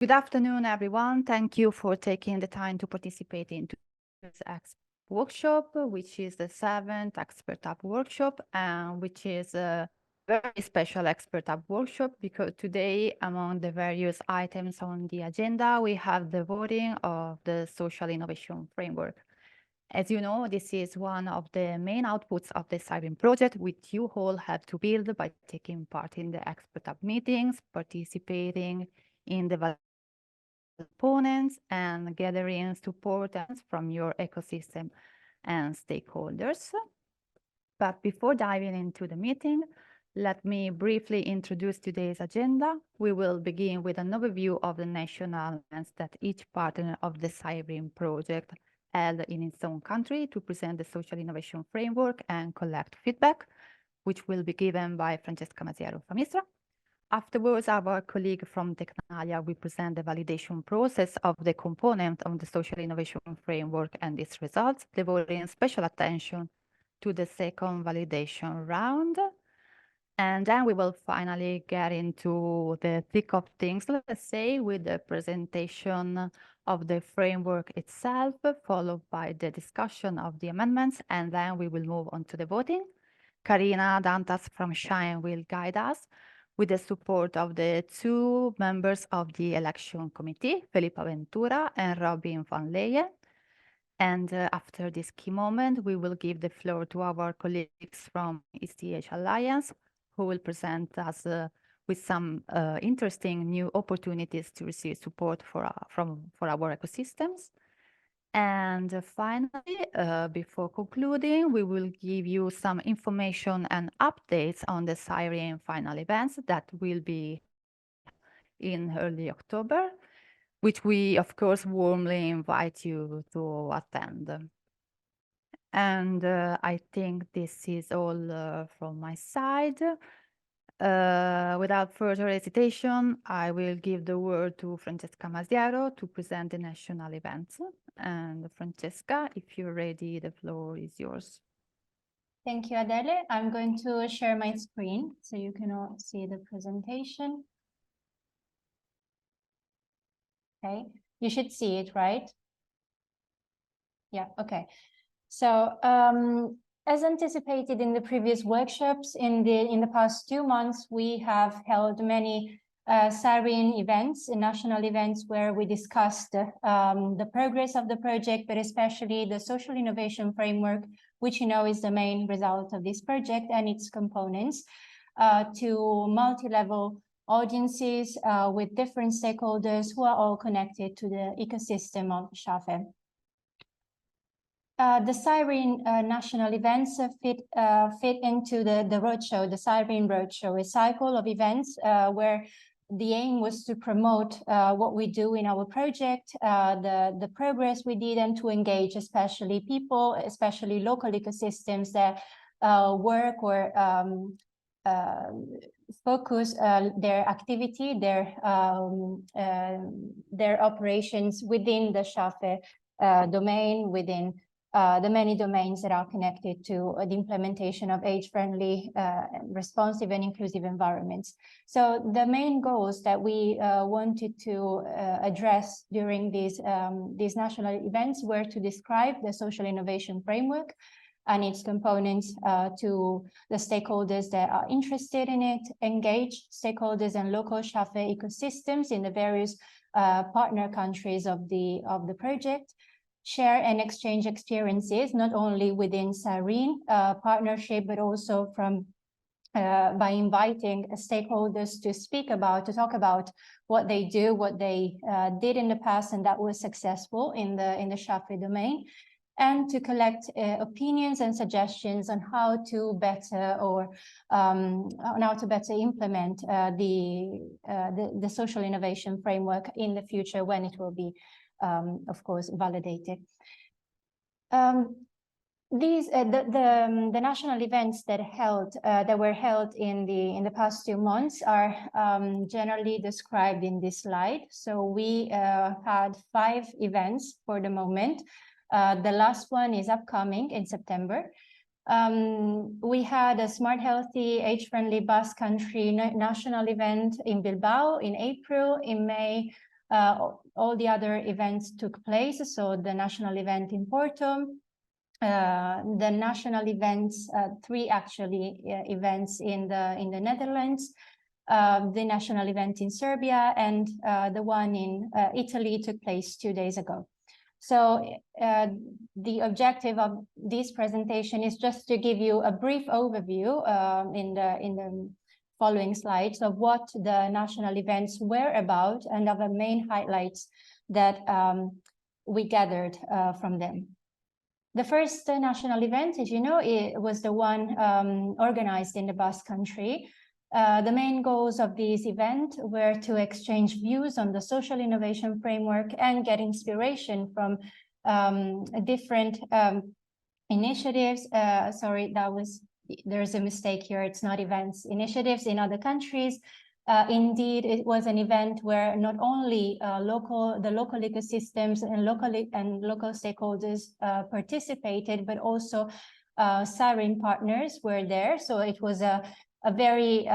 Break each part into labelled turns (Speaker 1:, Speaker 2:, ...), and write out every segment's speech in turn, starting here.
Speaker 1: Good afternoon, everyone. Thank you for taking the time to participate in today's workshop, which is the 7th Expert Hub workshop, and which is a very special Expert Hub workshop because today, among the various items on the agenda, we have the voting of the Social Innovation Framework. As you know, this is one of the main outputs of the SIRENE project, which you all have to build by taking part in the Expert Hub meetings, participating in the components and gathering support from your ecosystem and stakeholders. But before diving into the meeting, let me briefly introduce today's agenda. We will begin with an overview of the national events that each partner of the SIRENE project held in its own country to present the social innovation framework and collect feedback, which will be given by Francesca Masiero from ISRA. Afterwards, our colleague from Tecnalia will present the validation process of the component of the social innovation framework and its results, devoting special attention to the second validation round. And then we will finally get into the thick of things, let's say, with the presentation of the framework itself, followed by the discussion of the amendments, and then we will move on to the voting. Karina Dantas from Shine will guide us with the support of the two members of the election committee, Felipe Ventura and Robin van Leyen. And after this key moment, we will give the floor to our colleagues from ECH Alliance, who will present us with some interesting new opportunities to receive support for our ecosystems. And finally, before concluding, we will give you some information and updates on the SIRENE final events that will be in early October, which we, of course, warmly invite you to attend. And I think this is all from my side. Without further hesitation, I will give the word to Francesca Masiero to present the national events. And Francesca, if you're ready, the floor is yours.
Speaker 2: Thank you, Adele. I'm going to share my screen so you can all see the presentation. Okay, you should see it, right? Yeah, okay. So as anticipated in the previous workshops, in the past 2 months, we have held many SIRENE events, national events, where we discussed the progress of the project, but especially the social innovation framework, which you know is the main result of this project and its components, to multi-level audiences with different stakeholders who are all connected to the ecosystem of SHAFE. The SIRENE national events fit into the roadshow, the SIRENE roadshow, a cycle of events where the aim was to promote what we do in our project, the progress we did, and to engage especially people, especially local ecosystems that work or focus their activity, their operations within the SHAFE domain, within the many domains that are connected to the implementation of age-friendly, responsive and inclusive environments. So the main goals that we wanted to address during these national events were to describe the social innovation framework and its components to the stakeholders that are interested in it, engage stakeholders and local SHAFE ecosystems in the various partner countries of the project, share and exchange experiences, not only within SIRENE partnership, but also from by inviting stakeholders to talk about what they do, what they did in the past, and that was successful in the SHAFE domain, and to collect opinions and suggestions on how to better implement the social innovation framework in the future when it will be of course, validated. The national events that were held in the past 2 months are generally described in this slide. So we had 5 events for the moment. The last one is upcoming in September. We had a Smart, Healthy, Age-Friendly Basque Country national event in Bilbao in April. In May, all the other events took place. So the national event in Porto, the national events, three actually events in the Netherlands, the national event in Serbia, and the one in Italy took place 2 days ago. So the objective of this presentation is just to give you a brief overview in the following slides of what the national events were about and of the main highlights that we gathered from them. The first national event, as you know, it was the one organized in the Basque Country. The main goals of this event were to exchange views on the social innovation framework and get inspiration from different initiatives. Sorry, there's a mistake here. It's not events, initiatives in other countries. Indeed, it was an event where not only the local ecosystems and local stakeholders participated, but also SIRENE partners were there. So it was a very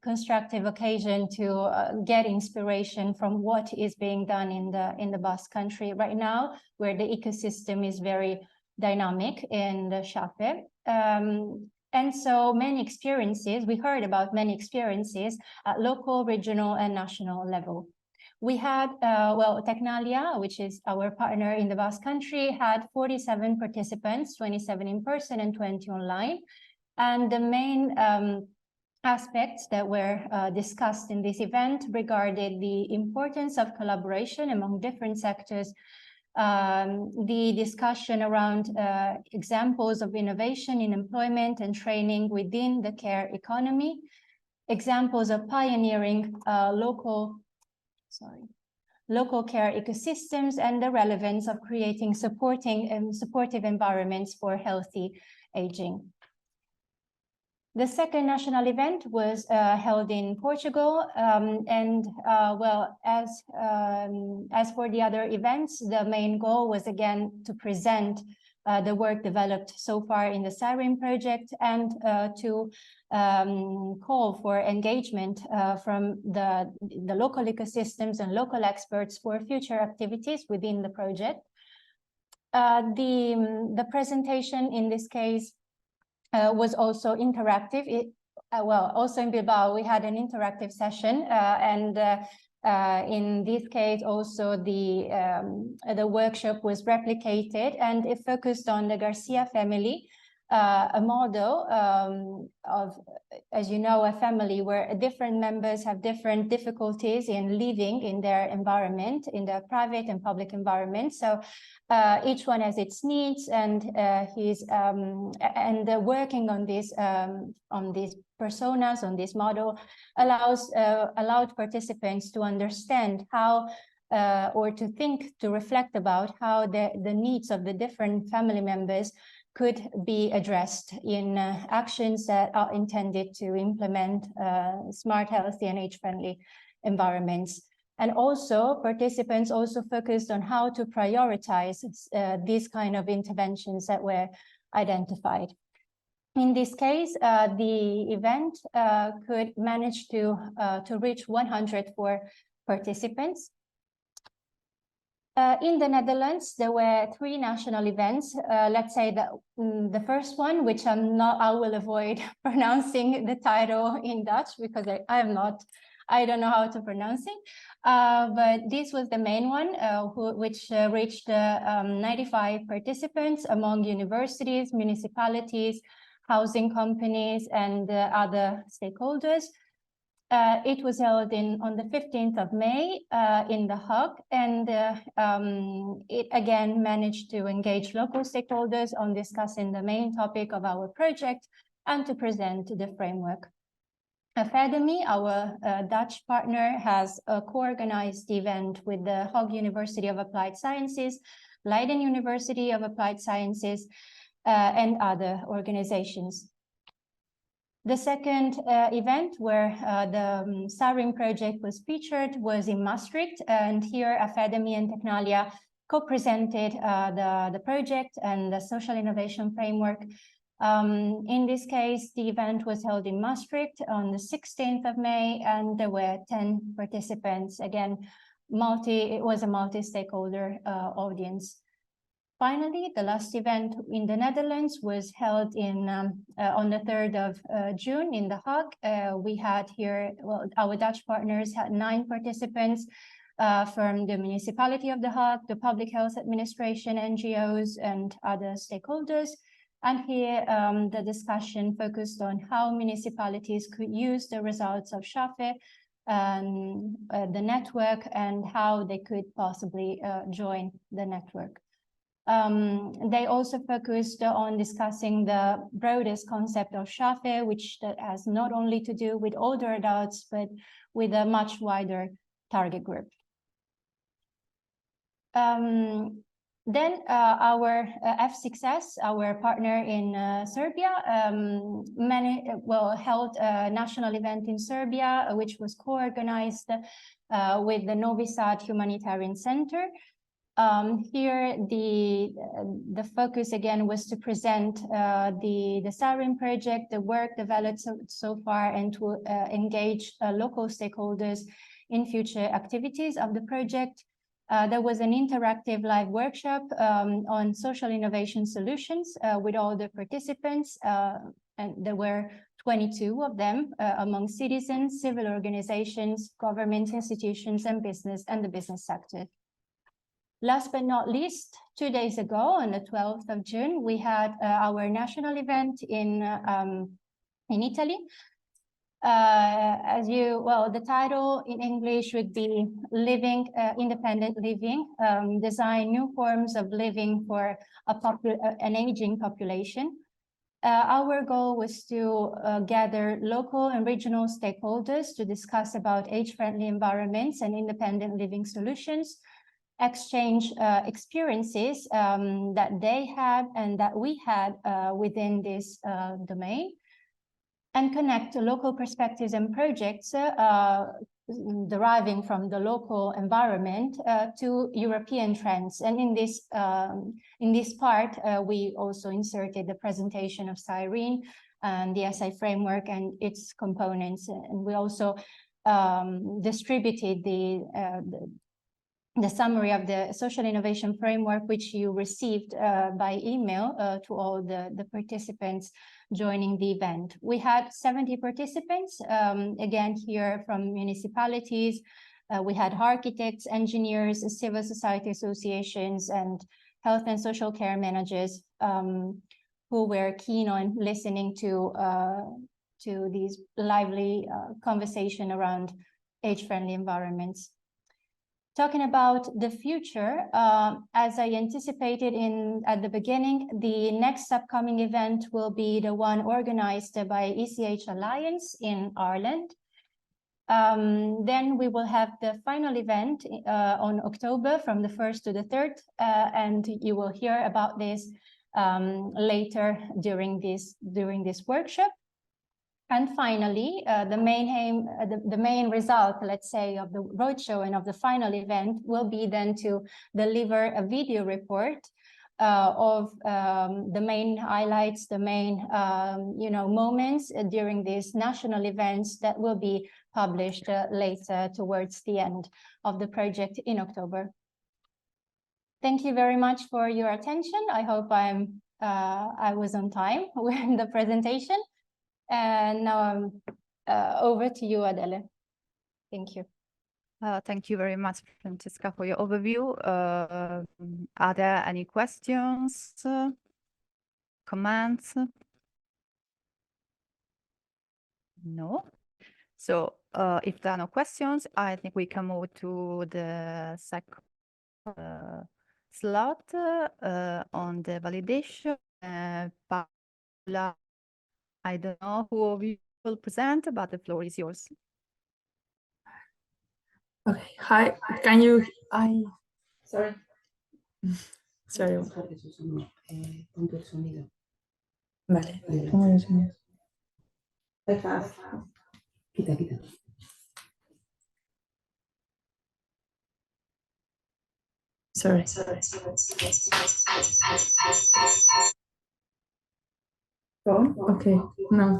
Speaker 2: constructive occasion to get inspiration from what is being done in the Basque Country right now, where the ecosystem is very dynamic in the SHAFE. And so many experiences, we heard about many experiences at local, regional, and national level. We had, well, Tecnalia, which is our partner in the Basque Country, had 47 participants, 27 in person and 20 online. And the main aspects that were discussed in this event regarded the importance of collaboration among different sectors, the discussion around examples of innovation in employment and training within the care economy, examples of pioneering local care ecosystems, and the relevance of creating supportive environments for healthy aging. The second national event was held in Portugal, well, as for the other events, the main goal was again to present the work developed so far in the SIRENE project and to call for engagement from the local ecosystems and local experts for future activities within the project. The presentation in this case was also interactive. Well, also in Bilbao, we had an interactive session, and in this case, also the workshop was replicated, and it focused on the Garcia family, a model of, as you know, a family where different members have different difficulties in living in their environment, in their private and public environment. So each one has its needs, and working on these personas, on this model, allowed participants to understand how or to think, to reflect about how the needs of the different family members could be addressed in actions that are intended to implement smart, healthy, and age-friendly environments. And also, participants also focused on how to prioritize these kind of interventions that were identified. In this case, the event could manage to reach 104 participants. In the Netherlands, there were 3 national events. Let's say that the first one, which I will avoid pronouncing the title in Dutch because I don't know how to pronounce it. But this was the main one, which reached 95 participants among universities, municipalities, housing companies, and other stakeholders. It was held on the 15th of May in The Hague, and it again managed to engage local stakeholders on discussing the main topic of our project and to present the framework. Academy, our Dutch partner, has co-organized the event with the Hague University of Applied Sciences, Leiden University of Applied Sciences, and other organizations. The second event where the SIRENE project was featured was in Maastricht, and here Academy and Tecnalia co-presented the project and the social innovation framework In this case, the event was held in Maastricht on the 16th of May, and there were 10 participants. Again, it was a multi-stakeholder audience. Finally, the last event in the Netherlands was held on the 3rd of June in The Hague. We had here, well, our Dutch partners had 9 participants from the municipality of The Hague, the Public Health Administration, NGOs, and other stakeholders. And here, the discussion focused on how municipalities could use the results of SHAFE, the network, and how they could possibly join the network. They also focused on discussing the broadest concept of SHAFE, which has not only to do with older adults, but with a much wider target group. Then our F6S, our partner in Serbia, held a national event in Serbia, which was co-organized with the Novi Sad Humanitarian Center. Here, the focus again was to present the SIRENE project, the work developed so far, and to engage local stakeholders in future activities of the project. There was an interactive live workshop on social innovation solutions with all the participants, and there were 22 of them among citizens, civil organizations, government institutions, and the business sector. Last but not least, 2 days ago, on the 12th of June, we had our national event in Italy. The title in English would be Living, Independent Living, Design New Forms of Living for an Aging Population. Our goal was to gather local and regional stakeholders to discuss about age-friendly environments and independent living solutions, exchange experiences that they had and that we had within this domain, and connect local perspectives and projects deriving from the local environment to European trends. And in this part, we also inserted the presentation of SIRENE and the SI framework and its components. And we also distributed the summary of the social innovation framework, which you received by email to all the participants joining the event. We had 70 participants, again here from municipalities. We had architects, engineers, civil society associations, and health and social care managers who were keen on listening to these lively conversation around age-friendly environments. Talking about the future, as I anticipated at the beginning, the next upcoming event will be the one organized by ECH Alliance in Ireland. Then we will have the final event on October from the 1st to the 3rd, and you will hear about this later during this workshop. And finally, the main result, let's say, of the roadshow and of the final event will be then to deliver a video report of the main highlights, the main moments during these national events that will be published later towards the end of the project in October. Thank you very much for your attention. I hope I was on time with the presentation. And now over to you, Adele. Thank you.
Speaker 1: Thank you very much, Francesca, for your overview. Are there any questions, comments? No. So if there are no questions, I think we can move to the second slot on the validation. Paola, I don't know who of you will present, but the floor is yours.
Speaker 3: Okay, hi, can you, sorry. Sorry. Vale, pongo el sonido. Quita. Sorry. Phone? Okay, no.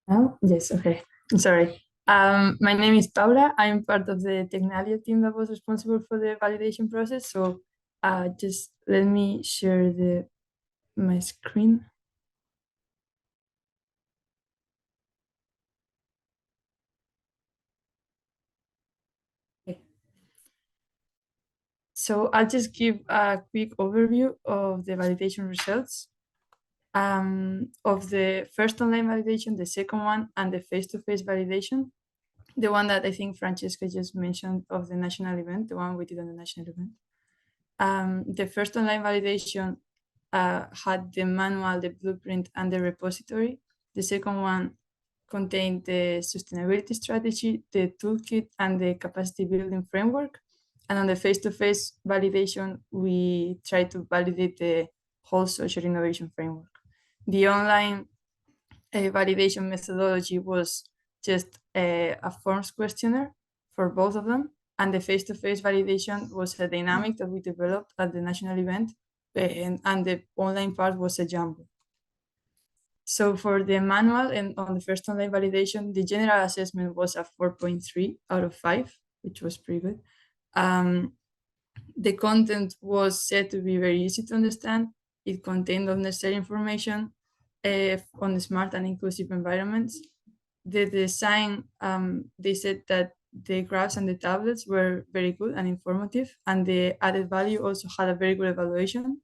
Speaker 3: Now? Yes, okay. I'm sorry. My name is Paula. I'm part of the Technalia team that was responsible for the validation process. So just let me share my screen. Okay. So I'll just give a quick overview of the validation results of the first online validation, the second one, and the face-to-face validation. The one that I think Francesca just mentioned of the national event, the one we did on the national event. The first online validation had the manual, the blueprint, and the repository. The second one contained the sustainability strategy, the toolkit, and the capacity building framework. And on the face-to-face validation, we tried to validate the whole social innovation framework. The online validation methodology was just a forms questionnaire for both of them. And the face-to-face validation was a dynamic that we developed at the national event. And the online part was a Jamboard. So for the manual and on the first online validation, the general assessment was a 4.3 out of 5, which was pretty good. The content was said to be very easy to understand. It contained all necessary information on the smart and inclusive environments. The design, they said that the graphs and the tablets were very good and informative, and the added value also had a very good evaluation.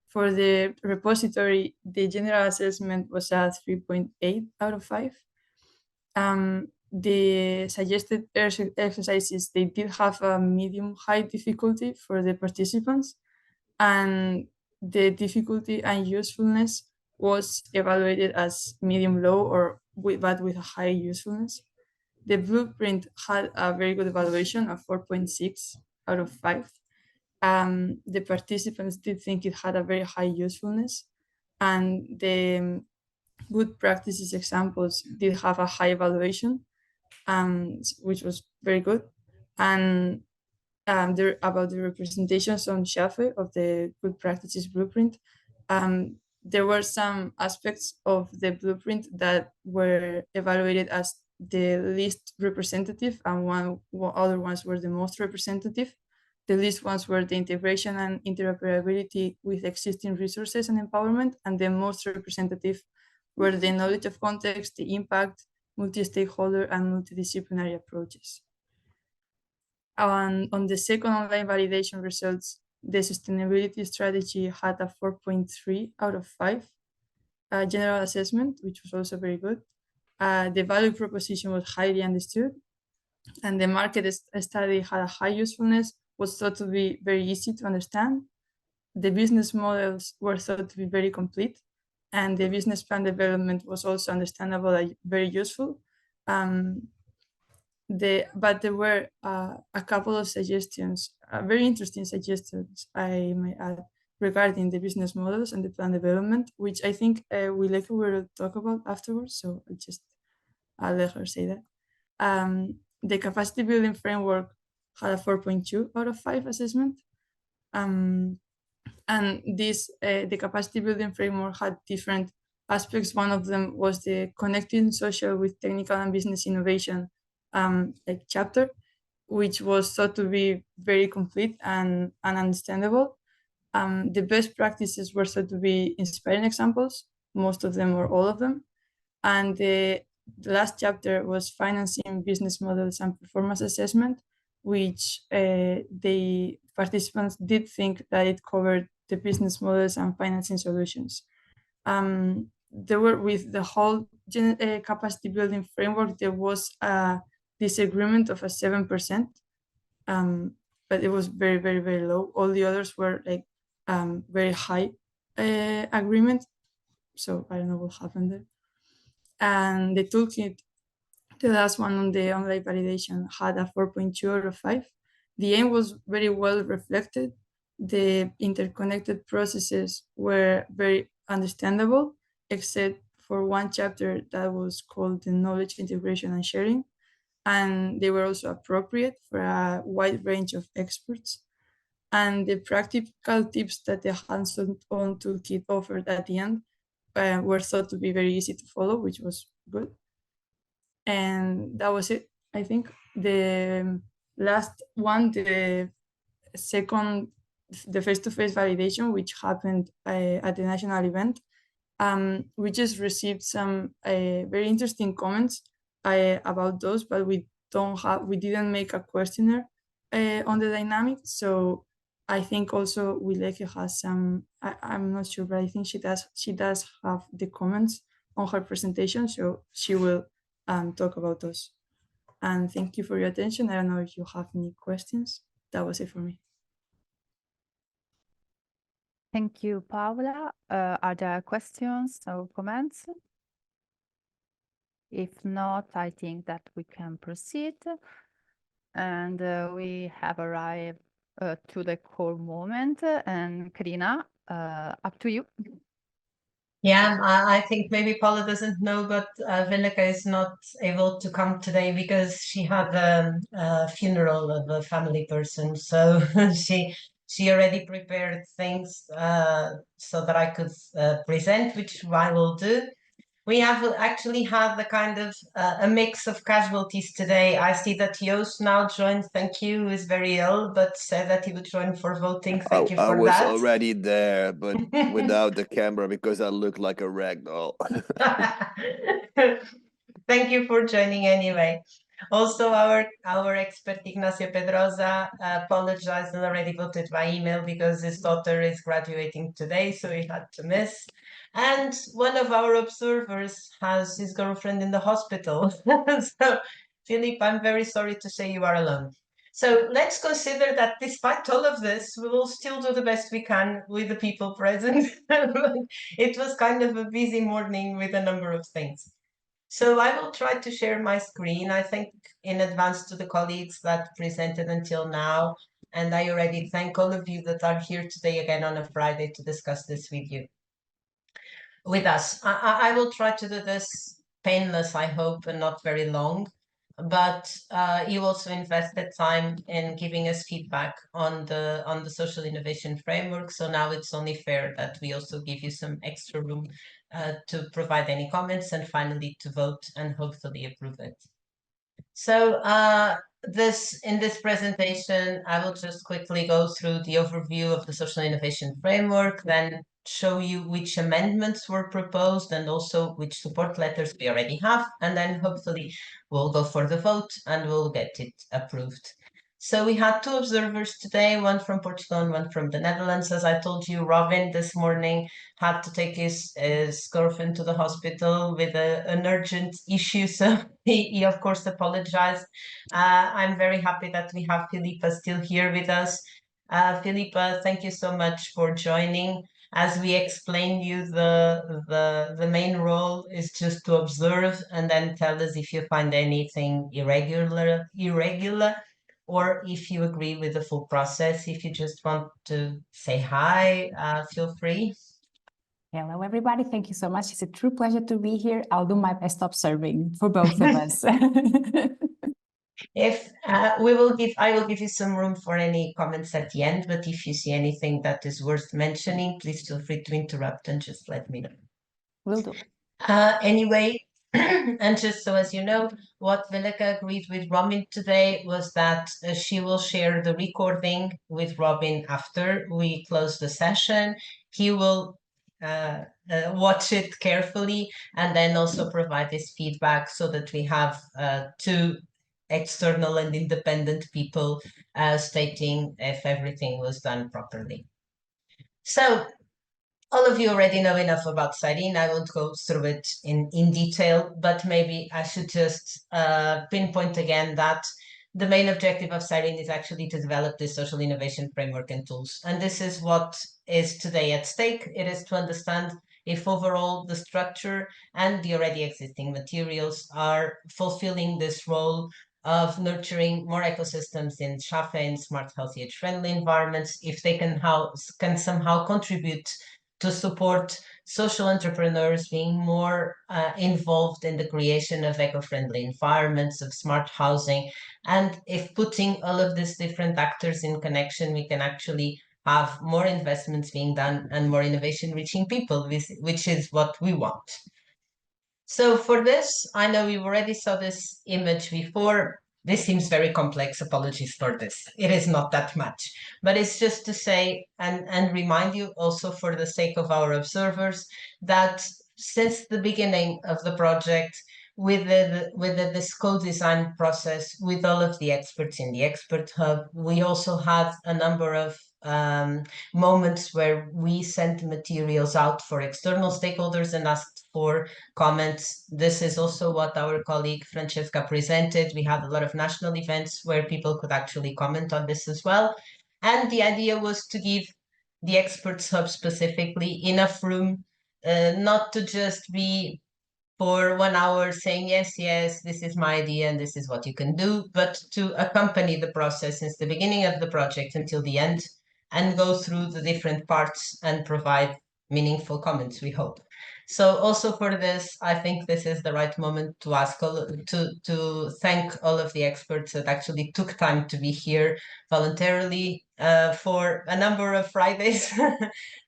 Speaker 3: For the repository, the general assessment was a 3.8 out of 5. The suggested exercises, they did have a medium-high difficulty for the participants, and the difficulty and usefulness was evaluated as medium-low or but with a high usefulness. The blueprint had a very good evaluation of 4.6 out of 5. The participants did think it had a very high usefulness, and the good practices examples did have a high evaluation, which was very good. And about the representations on SHAFE of the good practices blueprint, there were some aspects of the blueprint that were evaluated as the least representative, and other ones were the most representative. The least ones were the integration and interoperability with existing resources and empowerment, and the most representative were the knowledge of context, the impact, multi-stakeholder, and multidisciplinary approaches. On the second online validation results, the sustainability strategy had a 4.3 out of 5 general assessment, which was also very good. The value proposition was highly understood, and the market study had a high usefulness, was thought to be very easy to understand. The business models were thought to be very complete, and the business plan development was also understandable and very useful. But there were a couple of suggestions, very interesting suggestions, I might add, regarding the business models and the plan development, which I think we will talk about afterwards. So I'll let her say that. The capacity building framework had a 4.2 out of 5 assessment. And the capacity building framework had different aspects. One of them was the connecting social with technical and business innovation chapter, which was thought to be very complete and understandable. The best practices were thought to be inspiring examples, most of them or all of them. And the last chapter was financing business models and performance assessment, which the participants did think that it covered the business models and financing solutions. There were, with the whole capacity building framework, there was a disagreement of a 7%, but it was very, very, very low. All the others were like very high agreement. So I don't know what happened there. And the toolkit, the last one on the online validation, had a 4.2 out of 5. The aim was very well reflected. The interconnected processes were very understandable, except for one chapter that was called the knowledge integration and sharing. and they were also appropriate for a wide range of experts. And the practical tips that the hands-on toolkit offered at the end were thought to be very easy to follow, which was good. And that was it, I think. The last one, the face-to-face validation, which happened at the national event, we just received some very interesting comments about those, but we didn't make a questionnaire on the dynamics. So I think also Wileke has some, I'm not sure, but I think she does have the comments on her presentation, so she will talk about those. And thank you for your attention. I don't know if you have any questions. That was it for me.
Speaker 1: Thank you, Paula. Are there questions or comments? If not, I think that we can proceed. And we have arrived to the core moment. And Karina, up to you.
Speaker 4: Yeah, I think maybe Paula doesn't know, but Venica is not able to come today because she had a funeral of a family person. So she already prepared things so that I could present, which I will do. We have actually had the kind of a mix of casualties today. I see that Joost now joined, thank you, who is very ill, but said that he would join for voting. Thank you for that.
Speaker 5: I was already there, but without the camera because I look like a ragdoll.
Speaker 4: Thank you for joining anyway. Also, our expert Ignacio Pedrosa apologized and already voted by email because his daughter is graduating today, so he had to miss. And one of our observers has his girlfriend in the hospital. So, Philip, I'm very sorry to say you are alone. So let's consider that despite all of this, we will still do the best we can with the people present. It was kind of a busy morning with a number of things. So I will try to share my screen, I think, in advance to the colleagues that presented until now. And I already thank all of you that are here today again on a Friday to discuss this with us. I will try to do this painless, I hope, and not very long. But you also invested time in giving us feedback on the social innovation framework. So now it's only fair that we also give you some extra room to provide any comments and finally to vote and hopefully approve it. So in this presentation, I will just quickly go through the overview of the social innovation framework, then show you which amendments were proposed and also which support letters we already have, and then hopefully we'll go for the vote and we'll get it approved. So we had two observers today, one from Portugal and one from the Netherlands. As I told you, Robin this morning had to take his girlfriend to the hospital with an urgent issue. So he of course apologized. I'm very happy that we have Filipa still here with us. Filipa, thank you so much for joining. As we explained you, the main role is just to observe and then tell us if you find anything irregular, or if you agree with the full process. If you just want to say hi, feel free.
Speaker 6: Hello, everybody. Thank you so much. It's a true pleasure to be here. I'll do my best observing for both of us.
Speaker 4: If I will give you some room for any comments at the end, but if you see anything that is worth mentioning, please feel free to interrupt and just let me know.
Speaker 6: Will do.
Speaker 4: Anyway, and just so as you know, what Velika agreed with Robin today was that she will share the recording with Robin after we close the session. He will watch it carefully and then also provide his feedback so that we have two external and independent people stating if everything was done properly. So all of you already know enough about SIRENE. I won't go through it in detail, but maybe I should just pinpoint again that the main objective of SIRENE is actually to develop this social innovation framework and tools. And this is what is today at stake. It is to understand if overall the structure and the already existing materials are fulfilling this role of nurturing more ecosystems in SHAFE and smart, healthy, age-friendly environments, if they can somehow contribute to support social entrepreneurs being more involved in the creation of eco-friendly environments, of smart housing. And if putting all of these different actors in connection, we can actually have more investments being done and more innovation reaching people, which is what we want. So for this, I know you already saw this image before. This seems very complex. Apologies for this. It is not that much, but it's just to say and remind you also for the sake of our observers that since the beginning of the project, with this co-design process with all of the experts in the Expert Hub, we also had a number of moments where we sent materials out for external stakeholders and asked for comments. This is also what our colleague Francesca presented. We had a lot of national events where people could actually comment on this as well. And the idea was to give the Experts Hub specifically enough room, not to just be for 1 hour saying, yes, this is my idea and this is what you can do, but to accompany the process since the beginning of the project until the end and go through the different parts and provide meaningful comments, we hope. So also for this, I think this is the right moment to ask to thank all of the experts that actually took time to be here voluntarily for a number of Fridays.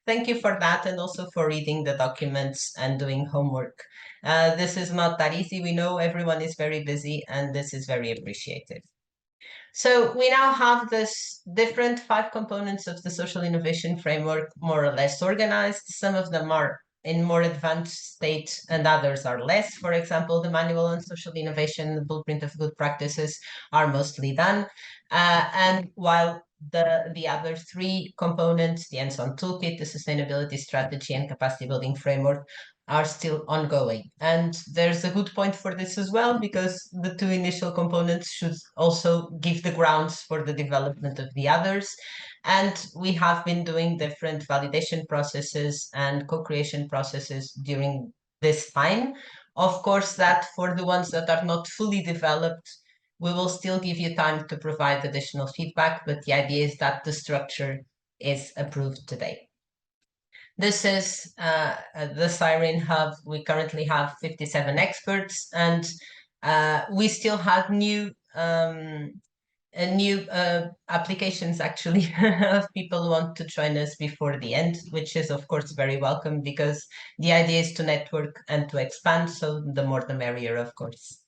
Speaker 4: Thank you for that, and also for reading the documents and doing homework. This is not that easy. We know everyone is very busy, and this is very appreciated. So we now have this different 5 components of the social innovation framework more or less organized. Some of them are in more advanced state and others are less. For example, the manual on social innovation, the blueprint of good practices are mostly done. And while the other 3 components, the hands-on toolkit, the sustainability strategy, and capacity building framework, are still ongoing. And there's a good point for this as well, because the 2 initial components should also give the grounds for the development of the others. And we have been doing different validation processes and co-creation processes during this time. Of course, that for the ones that are not fully developed, we will still give you time to provide additional feedback, but the idea is that the structure is approved today. This is the SIRENE Hub. We currently have 57 experts, and we still have new applications actually of people who want to join us before the end, which is of course very welcome, because the idea is to network and to expand, so the more the merrier, of course.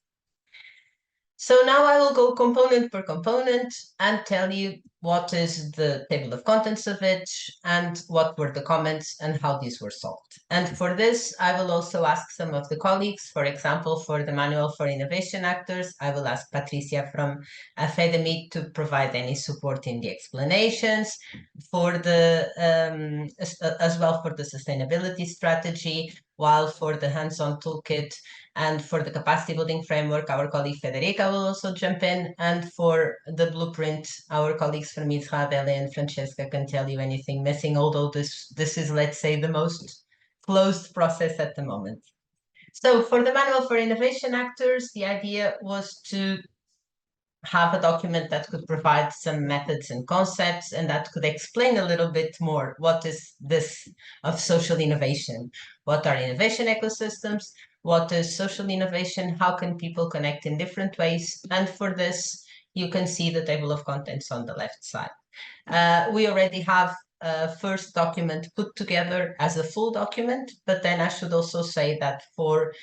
Speaker 4: So now I will go component per component and tell you what is the table of contents of it and what were the comments and how these were solved. And for this, I will also ask some of the colleagues. For example, for the Manual for Innovation Actors, I will ask Patricia from Afedemi to provide any support in the explanations. For the as well for the sustainability strategy, while for the hands-on toolkit and for the capacity building framework, our colleague Federica will also jump in. And for the blueprint, our colleagues from Israel and Francesca can tell you anything missing, although this is, let's say, the most closed process at the moment. So for the Manual for Innovation Actors, the idea was to have a document that could provide some methods and concepts and that could explain a little bit more what is this of social innovation, what are innovation ecosystems, what is social innovation, how can people connect in different ways. And for this, you can see the table of contents on the left side. We already have a first document put together as a full document, but then I should also say that for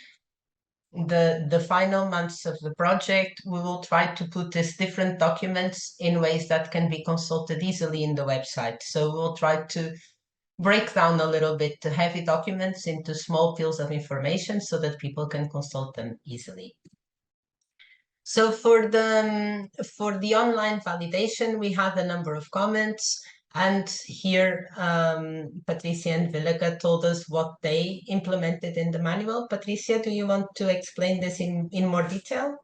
Speaker 4: the final months of the project, we will try to put these different documents in ways that can be consulted easily in the website. So we'll try to break down a little bit the heavy documents into small pills of information so that people can consult them easily. So for the online validation, we had a number of comments. And here, Patricia and Villega told us what they implemented in the manual. Patricia, do you want to explain this in more detail?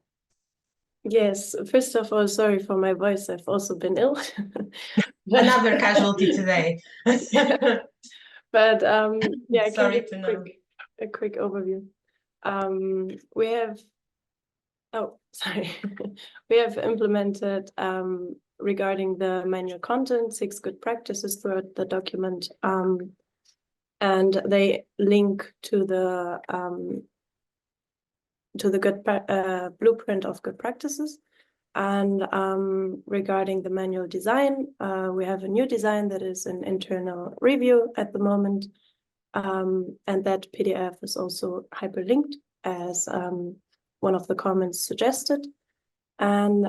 Speaker 7: Yes, first of all, sorry for my voice. I've also been ill.
Speaker 4: Another casualty today.
Speaker 7: But yeah, I
Speaker 4: Sorry
Speaker 7: can
Speaker 4: to
Speaker 7: give a quick overview. We have, oh, sorry. We have implemented regarding the manual content 6 good practices throughout the document. and they link to the blueprint of good practices. And regarding the manual design, we have a new design that is in internal review at the moment. And that PDF is also hyperlinked as one of the comments suggested. And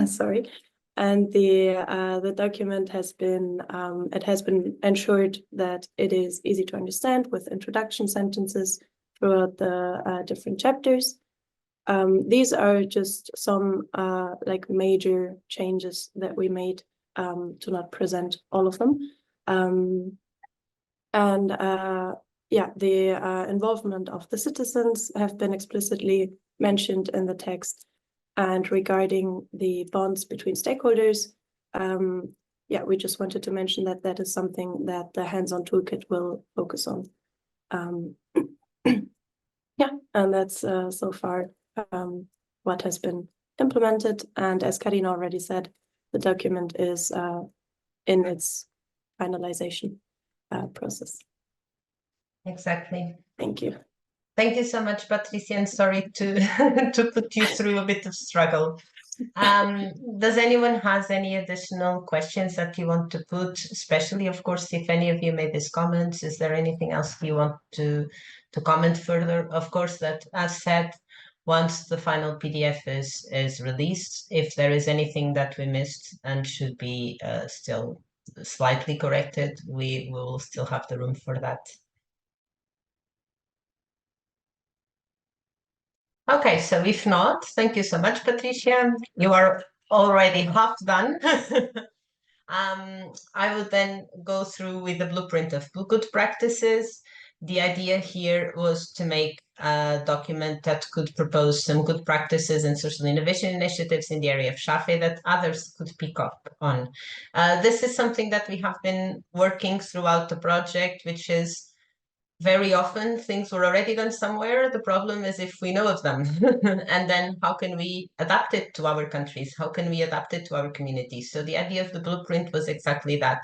Speaker 7: sorry, and the document has been ensured that it is easy to understand with introduction sentences throughout the different chapters. These are just some like major changes that we made to not present all of them. Yeah, the involvement of the citizens have been explicitly mentioned in the text. And regarding the bonds between stakeholders, yeah, we just wanted to mention that that is something that the hands-on toolkit will focus on. Yeah, and that's so far what has been implemented. And as Karina already said, the document is in its finalization process.
Speaker 4: Exactly.
Speaker 7: Thank you.
Speaker 4: Thank you so much, Patricia, and sorry to to put you through a bit of struggle. Does anyone has any additional questions that you want to put? Especially, of course, if any of you made these comments, is there anything else you want to comment further? Of course, that as said, once the final PDF is released, if there is anything that we missed and should be still slightly corrected, we will still have the room for that. Okay, so if not, thank you so much, Patricia. You are already half done. I would then go through with the blueprint of good practices. The idea here was to make a document that could propose some good practices and social innovation initiatives in the area of SAFE that others could pick up on. This is something that we have been working throughout the project, which is very often things were already done somewhere. The problem is if we know of them, and then how can we adapt it to our countries? How can we adapt it to our communities? So the idea of the blueprint was exactly that,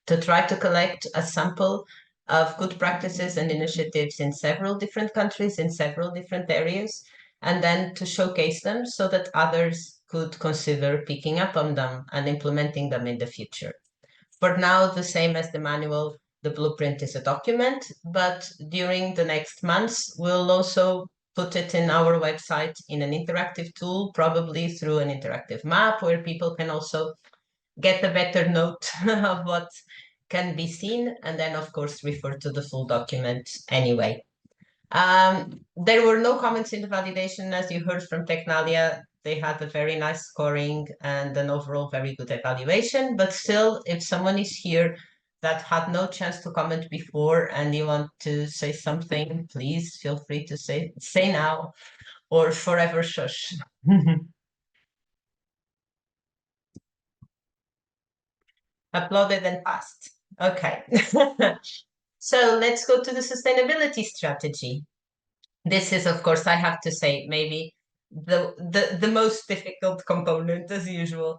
Speaker 4: to try to collect a sample of good practices and initiatives in several different countries, in several different areas, and then to showcase them so that others could consider picking up on them and implementing them in the future. For now, the same as the manual, the blueprint is a document, but during the next months, we'll also put it in our website in an interactive tool, probably through an interactive map where people can also get a better note of what can be seen, and then of course refer to the full document anyway. There were no comments in the validation, as you heard from Technalia. They had a very nice scoring and an overall very good evaluation, but still, if someone is here that had no chance to comment before and you want to say something, please feel free to say now or forever shush. Uploaded and passed. Okay. So let's go to the sustainability strategy. This is, of course, I have to say, maybe the most difficult component as usual,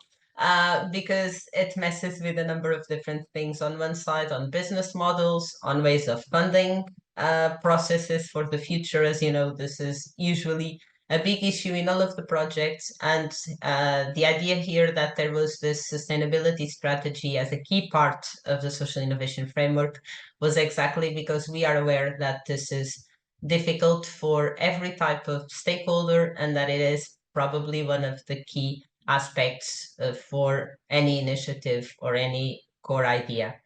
Speaker 4: because it messes with a number of different things. On one side, on business models, on ways of funding processes for the future. As you know, this is usually a big issue in all of the projects. And the idea here that there was this sustainability strategy as a key part of the social innovation framework was exactly because we are aware that this is difficult for every type of stakeholder, and that it is probably one of the key aspects for any initiative or any core idea.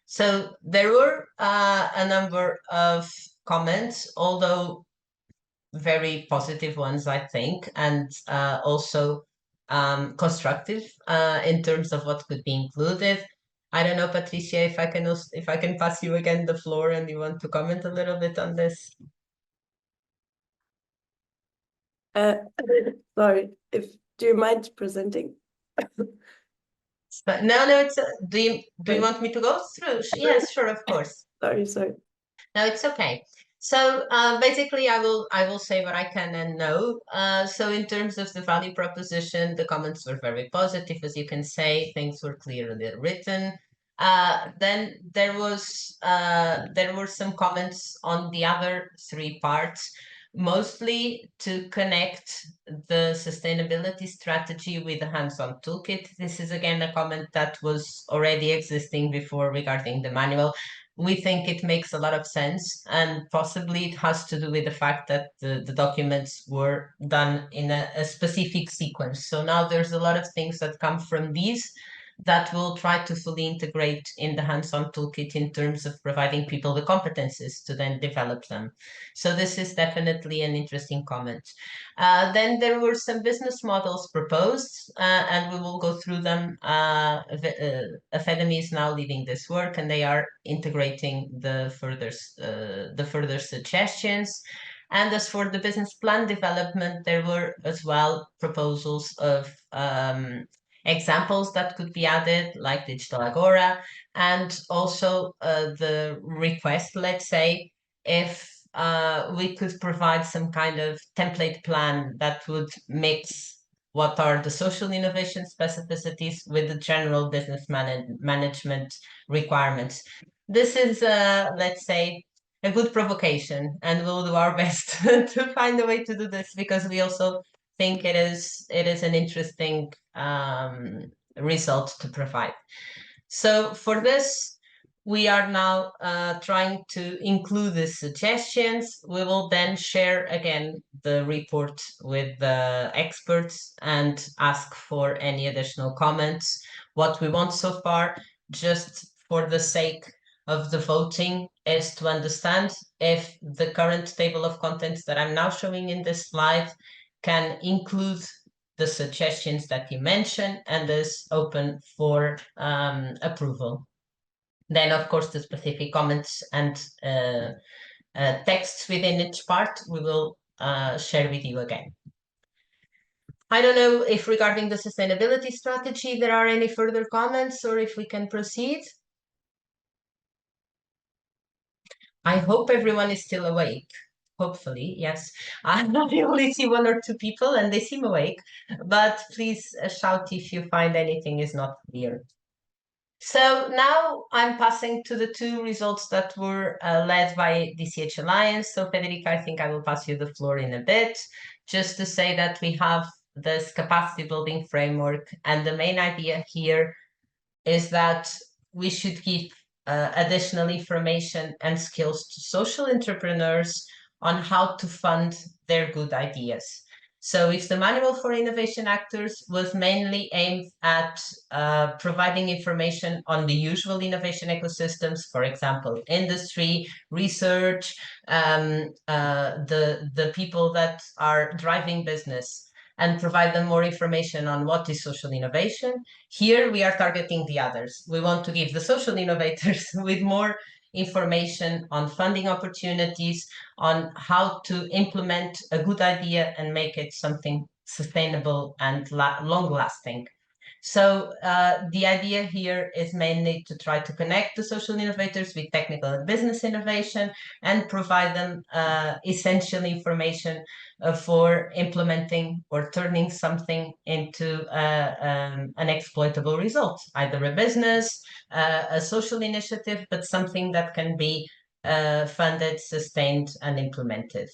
Speaker 4: So there were a number of comments, although very positive ones, I think, and also constructive in terms of what could be included. I don't know, Patricia, if I can pass you again the floor and you want to comment a little bit on this.
Speaker 7: Sorry, do you mind presenting?
Speaker 4: But no, it's do you want me to go through? Yes, sure, of course.
Speaker 7: Sorry.
Speaker 4: No, it's okay. So basically, I will say what I can and know. So in terms of the value proposition, the comments were very positive, as you can say. Things were clearly written. Then there were some comments on the other three parts, mostly to connect the sustainability strategy with the hands-on toolkit. This is again a comment that was already existing before regarding the manual. We think it makes a lot of sense, and possibly it has to do with the fact that the documents were done in a specific sequence. So now there's a lot of things that come from these that will try to fully integrate in the hands-on toolkit in terms of providing people the competencies to then develop them. So this is definitely an interesting comment. Then there were some business models proposed, and we will go through them. Academy is now leading this work, and they are integrating the further suggestions. And as for the business plan development, there were as well proposals of examples that could be added, like Digital Agora, and also the request, let's say, if we could provide some kind of template plan that would mix what are the social innovation specificities with the general business management requirements. This is, let's say, a good provocation, and we'll do our best to find a way to do this, because we also think it is an interesting result to provide. So for this, we are now trying to include the suggestions. We will then share again the report with the experts and ask for any additional comments. What we want so far, just for the sake of the voting, is to understand if the current table of contents that I'm now showing in this slide can include the suggestions that you mentioned, and is open for approval. Then, of course, the specific comments and texts within each part we will share with you again. I don't know if regarding the sustainability strategy there are any further comments, or if we can proceed. I hope everyone is still awake. Hopefully, yes. I only see one or two people and they seem awake, but please shout if you find anything is not clear. So now I'm passing to the two results that were led by DCH Alliance. So Federica, I think I will pass you the floor in a bit, just to say that we have this capacity building framework, and the main idea here is that we should give additional information and skills to social entrepreneurs on how to fund their good ideas. So if the Manual for Innovation Actors was mainly aimed at providing information on the usual innovation ecosystems, for example, industry, research, the people that are driving business, and provide them more information on what is social innovation, here we are targeting the others. We want to give the social innovators with more information on funding opportunities, on how to implement a good idea and make it something sustainable and long-lasting. So the idea here is mainly to try to connect the social innovators with technical and business innovation, and provide them essential information for implementing or turning something into an exploitable result, either a business, a social initiative, but something that can be funded, sustained, and implemented.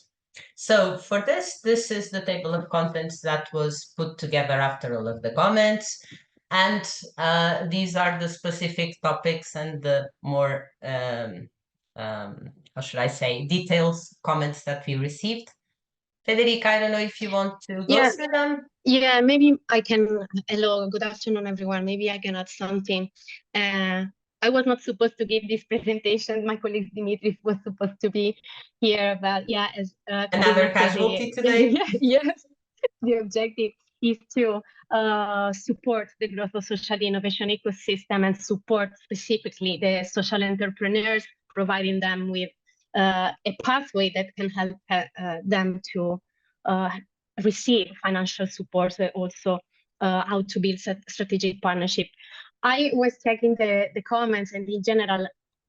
Speaker 4: So for this is the table of contents that was put together after all of the comments. And these are the specific topics and the more, how should I say, details comments that we received. Federica, I don't know if you want to go through them.
Speaker 8: Yeah, maybe I can. Hello, good afternoon, everyone. Maybe I can add something. I was not supposed to give this presentation. My colleague Dimitris was supposed to be here, but yeah, as
Speaker 4: another casualty today.
Speaker 8: Yes, the objective is to support the growth of social innovation ecosystem and support specifically the social entrepreneurs, providing them with a pathway that can help them to receive financial support, but also how to build strategic partnership. I was checking the comments, and in general,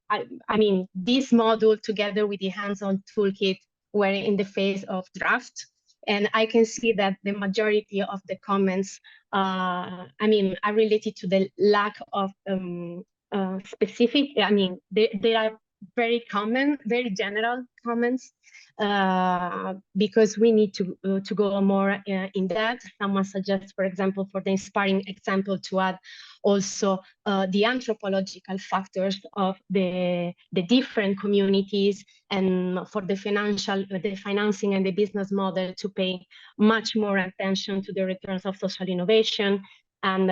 Speaker 8: I mean, this module together with the hands-on toolkit were in the phase of draft. And I can see that the majority of the comments, I mean, are related to the lack of specific. I mean, they are very common, very general comments, because we need to go more in depth. Someone suggests, for example, for the inspiring example, to add also the anthropological factors of the different communities, and for the financing and the business model to pay much more attention to the returns of social innovation. And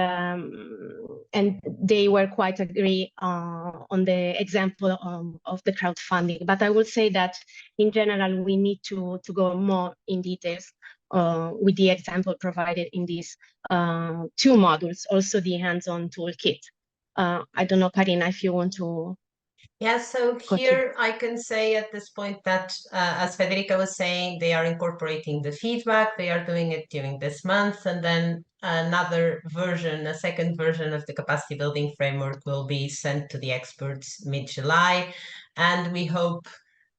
Speaker 8: they were quite agree on the example of the crowdfunding. But I will say that in general, we need to go more in details with the example provided in these 2 modules, also the hands-on toolkit. I don't know, Karina, if you want to.
Speaker 4: Yeah, so here I can say at this point that, as Federica was saying, they are incorporating the feedback. They are doing it during this month, and then another version, a second version of the capacity building framework will be sent to the experts mid-July. And we hope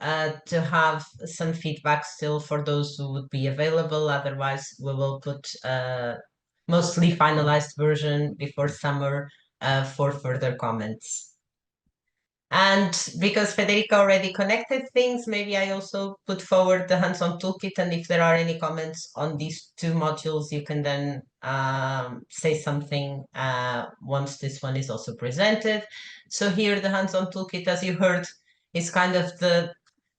Speaker 4: to have some feedback still for those who would be available. Otherwise, we will put mostly finalized version before summer for further comments. And because Federica already connected things, maybe I also put forward the hands-on toolkit, and if there are any comments on these 2 modules, you can then say something once this one is also presented. So here the hands-on toolkit, as you heard, is kind of the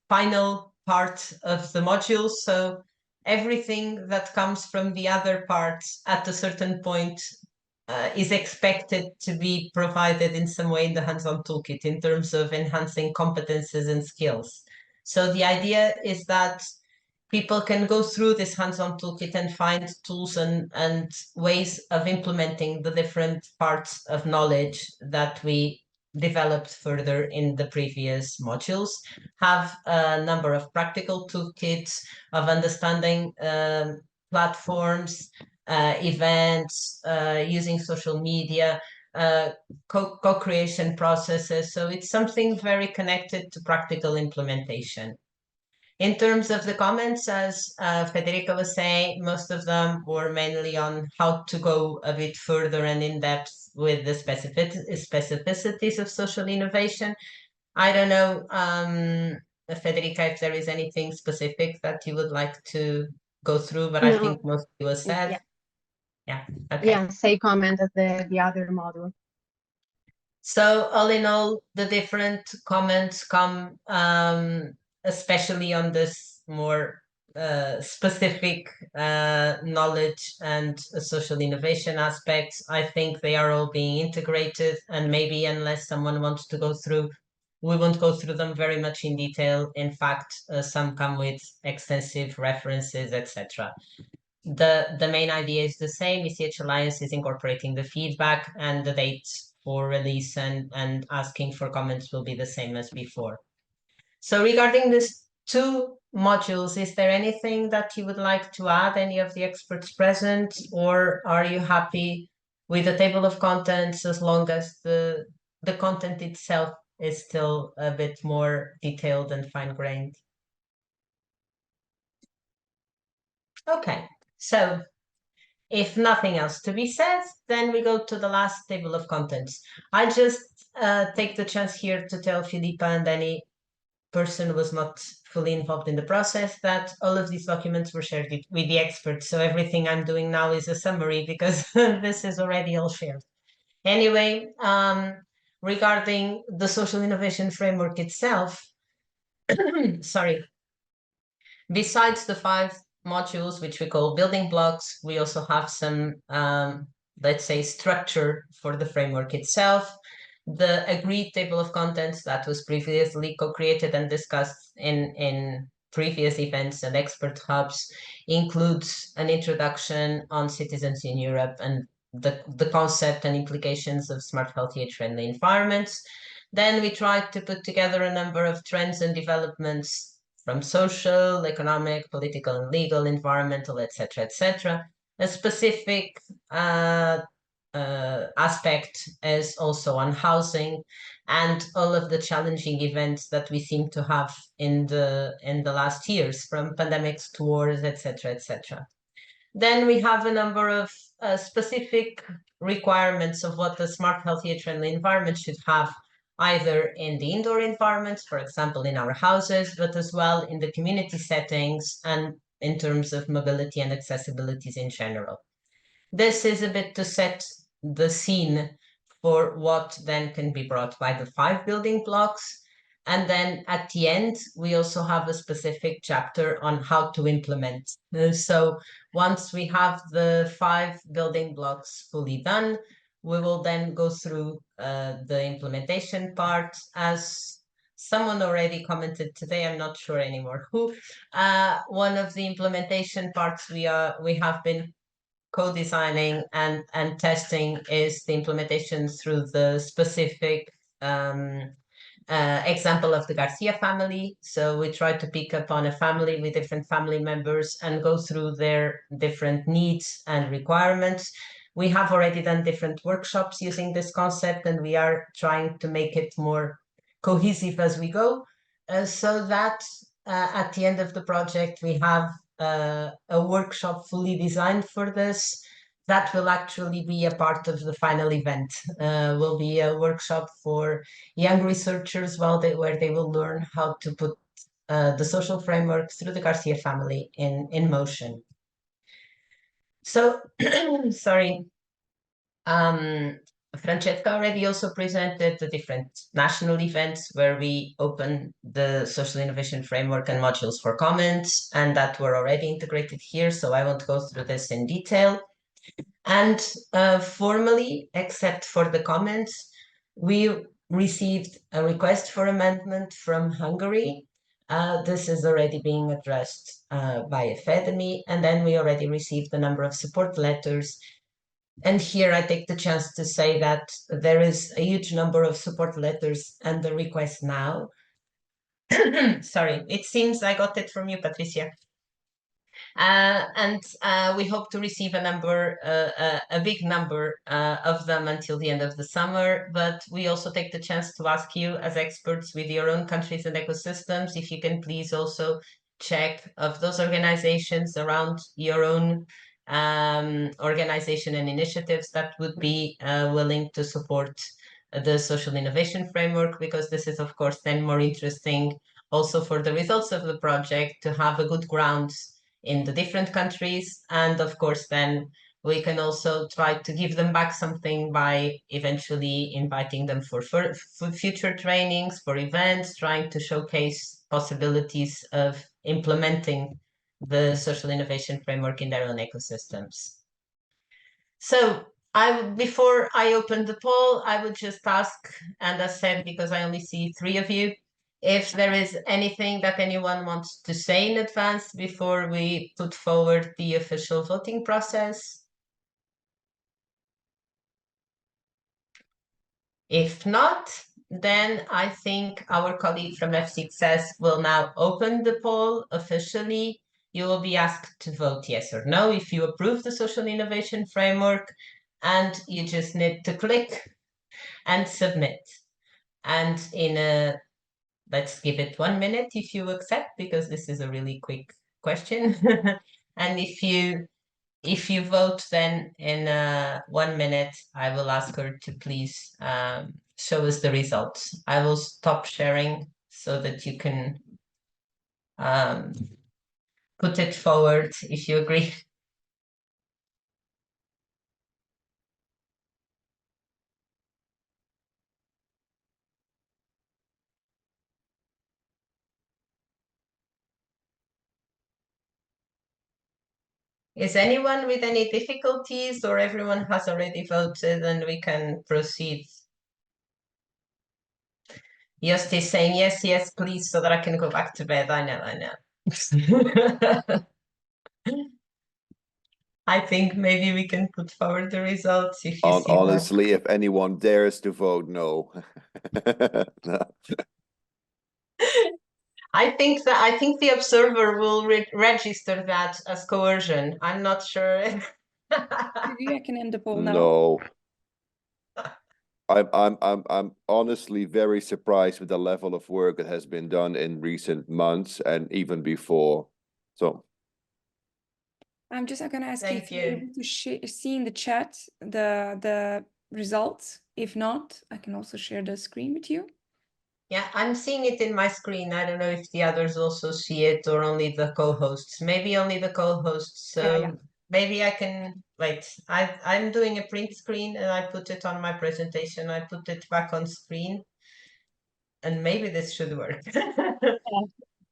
Speaker 4: final part of the module. So everything that comes from the other parts at a certain point is expected to be provided in some way in the hands-on toolkit in terms of enhancing competences and skills. So the idea is that people can go through this hands-on toolkit and find tools and ways of implementing the different parts of knowledge that we developed further in the previous modules, have a number of practical toolkits of understanding platforms, events, using social media, co-creation processes. So it's something very connected to practical implementation. In terms of the comments, as Federica was saying, most of them were mainly on how to go a bit further and in depth with the specificities of social innovation. I don't know, Federica, if there is anything specific that you would like to go through, but I think mostly was said. Yeah, okay.
Speaker 8: Yeah, say comment of the other module.
Speaker 4: So all in all, the different comments come especially on this more specific knowledge and social innovation aspects. I think they are all being integrated, and maybe unless someone wants to go through, we won't go through them very much in detail. In fact, some come with extensive references, etc. The main idea is the same. ECH Alliance is incorporating the feedback, and the dates for release and asking for comments will be the same as before. So regarding these 2 modules, is there anything that you would like to add, any of the experts present, or are you happy with the table of contents as long as the content itself is still a bit more detailed and fine-grained? Okay. So if nothing else to be said, then we go to the last table of contents. I just take the chance here to tell Filipa and any person who was not fully involved in the process that all of these documents were shared with the experts. So everything I'm doing now is a summary because this is already all shared. Anyway, regarding the social innovation framework itself, sorry, besides the 5 modules, which we call building blocks, we also have some, let's say, structure for the framework itself. The agreed table of contents that was previously co-created and discussed in previous events and expert hubs includes an introduction on citizens in Europe and the concept and implications of smart, healthy, age-friendly environments. Then we tried to put together a number of trends and developments from social, economic, political, and legal, environmental, etc. A specific aspect is also on housing and all of the challenging events that we seem to have in the last years, from pandemics to wars, etc. Then we have a number of specific requirements of what the smart, healthy, and friendly environment should have, either in the indoor environments, for example, in our houses, but as well in the community settings and in terms of mobility and accessibilities in general. This is a bit to set the scene for what then can be brought by the 5 building blocks. And then at the end, we also have a specific chapter on how to implement. So once we have the 5 building blocks fully done, we will then go through the implementation part. As someone already commented today, I'm not sure anymore who, one of the implementation parts we have been co-designing and testing is the implementation through the specific example of the Garcia family. So we try to pick up on a family with different family members and go through their different needs and requirements. We have already done different workshops using this concept, and we are trying to make it more cohesive as we go, so that at the end of the project, we have a workshop fully designed for this. That will actually be a part of the final event. Will be a workshop for young researchers where they will learn how to put the social framework through the Garcia family in motion. So, sorry. Francesca already also presented the different national events where we open the social innovation framework and modules for comments, and that were already integrated here, so I won't go through this in detail. And formally, except for the comments, we received a request for amendment from Hungary. This is already being addressed by Academy, and then we already received a number of support letters. And here I take the chance to say that there is a huge number of support letters and the request now. Sorry, it seems I got it from you, Patricia. And we hope to receive a big number of them until the end of the summer. But we also take the chance to ask you, as experts with your own countries and ecosystems, if you can please also check of those organizations around your own organization and initiatives that would be willing to support the social innovation framework, because this is, of course, then more interesting also for the results of the project to have a good ground in the different countries. And of course, then we can also try to give them back something by eventually inviting them for future trainings, for events, trying to showcase possibilities of implementing the social innovation framework in their own ecosystems. So before I open the poll, I would just ask, and as said, because I only see 3 of you, if there is anything that anyone wants to say in advance before we put forward the official voting process. If not, then I think our colleague from F6S will now open the poll officially. You will be asked to vote yes or no if you approve the social innovation framework, and you just need to click and submit. And let's give it 1 minute if you accept, because this is a really quick question. And if you vote, then in 1 minute, I will ask her to please show us the results. I will stop sharing so that you can put it forward if you agree. Is anyone with any difficulties, or everyone has already voted and we can proceed? Yosti is saying yes, yes, please, so that I can go back to bed. I know. I think maybe we can put forward the results if you see
Speaker 5: Honestly, if anyone dares to vote no. No.
Speaker 4: I think the observer will register that as coercion. I'm not sure.
Speaker 9: I can end the poll now.
Speaker 5: No. I'm honestly very surprised with the level of work that has been done in recent months and even before. So
Speaker 9: I'm just gonna ask you
Speaker 4: Thank
Speaker 9: if you're
Speaker 4: you.
Speaker 9: able to see in the chat the results. If not, I can also share the screen with you.
Speaker 4: Yeah, I'm seeing it in my screen. I don't know if the others also see it or only the co-hosts. Maybe only the co-hosts. So
Speaker 9: yeah.
Speaker 4: maybe I can wait. I'm doing a print screen and I put it on my presentation. I put it back on screen, and maybe this should work.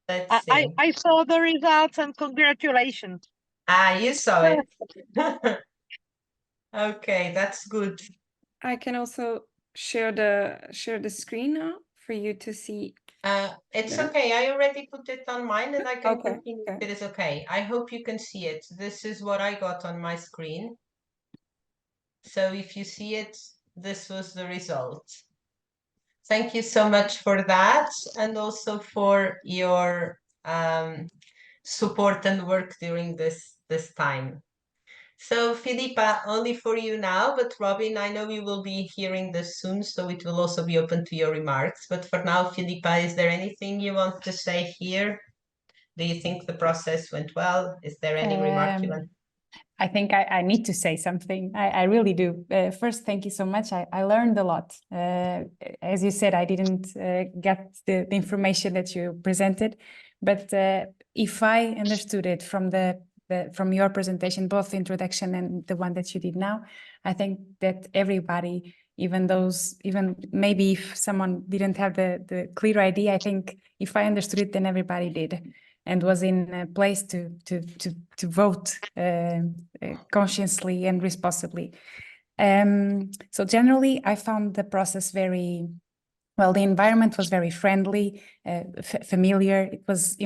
Speaker 4: Let's see.
Speaker 10: I saw the results and congratulations.
Speaker 4: Ah, you saw it. Okay, that's good.
Speaker 9: I can also share the screen now for you to see.
Speaker 4: It's
Speaker 9: there.
Speaker 4: okay. I already put it on mine and I can
Speaker 9: Okay,
Speaker 4: continue if
Speaker 9: okay.
Speaker 4: it is okay. I hope you can see it. This is what I got on my screen. So if you see it, this was the result. Thank you so much for that, and also for your support and work during this time. So Filipa, only for you now, but Robin, I know you will be hearing this soon, so it will also be open to your remarks. But for now, Filipa, is there anything you want to say here? Do you think the process went well? Is there any remark you want?
Speaker 6: I think I need to say something. I really do. First, thank you so much. I learned a lot. As you said, I didn't get the information that you presented, but if I understood it from your presentation, both the introduction and the one that you did now, I think that everybody, even maybe if someone didn't have the clear idea, I think if I understood it, then everybody did, and was in a place to vote consciously and responsibly. So generally, I found the process very well. The environment was very friendly, familiar. It was,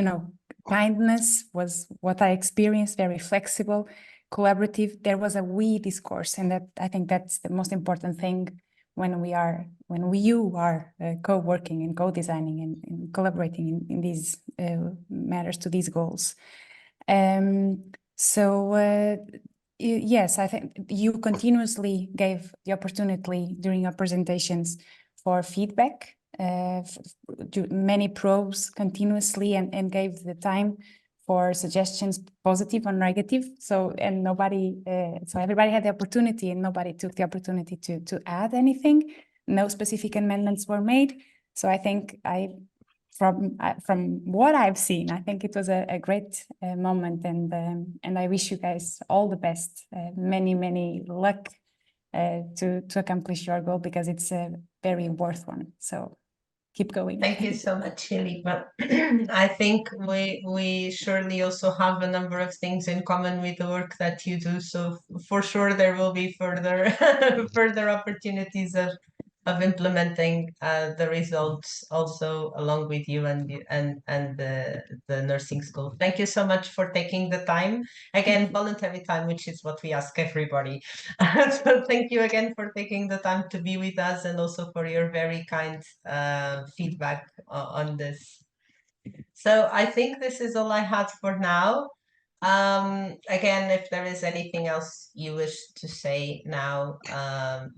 Speaker 6: kindness was what I experienced. Very flexible, collaborative. There was a we discourse, and that I think that's the most important thing when you are co-working and co-designing and collaborating in these matters to these goals. Yes, I think you continuously gave the opportunity during your presentations for feedback, many probes continuously, and gave the time for suggestions, positive or negative. So everybody had the opportunity, and nobody took the opportunity to add anything. No specific amendments were made. So I think from what I've seen, I think it was a great moment, and I wish you guys all the best, many luck to accomplish your goal, because it's a very worth one. So keep going.
Speaker 4: Thank you so much, Filipa. I think we surely also have a number of things in common with the work that you do. So for sure there will be further further opportunities of implementing the results also along with you and the nursing school. Thank you so much for taking the time. Again, voluntary time, which is what we ask everybody. So thank you again for taking the time to be with us, and also for your very kind feedback on this. So I think this is all I had for now. Again, if there is anything else you wish to say now,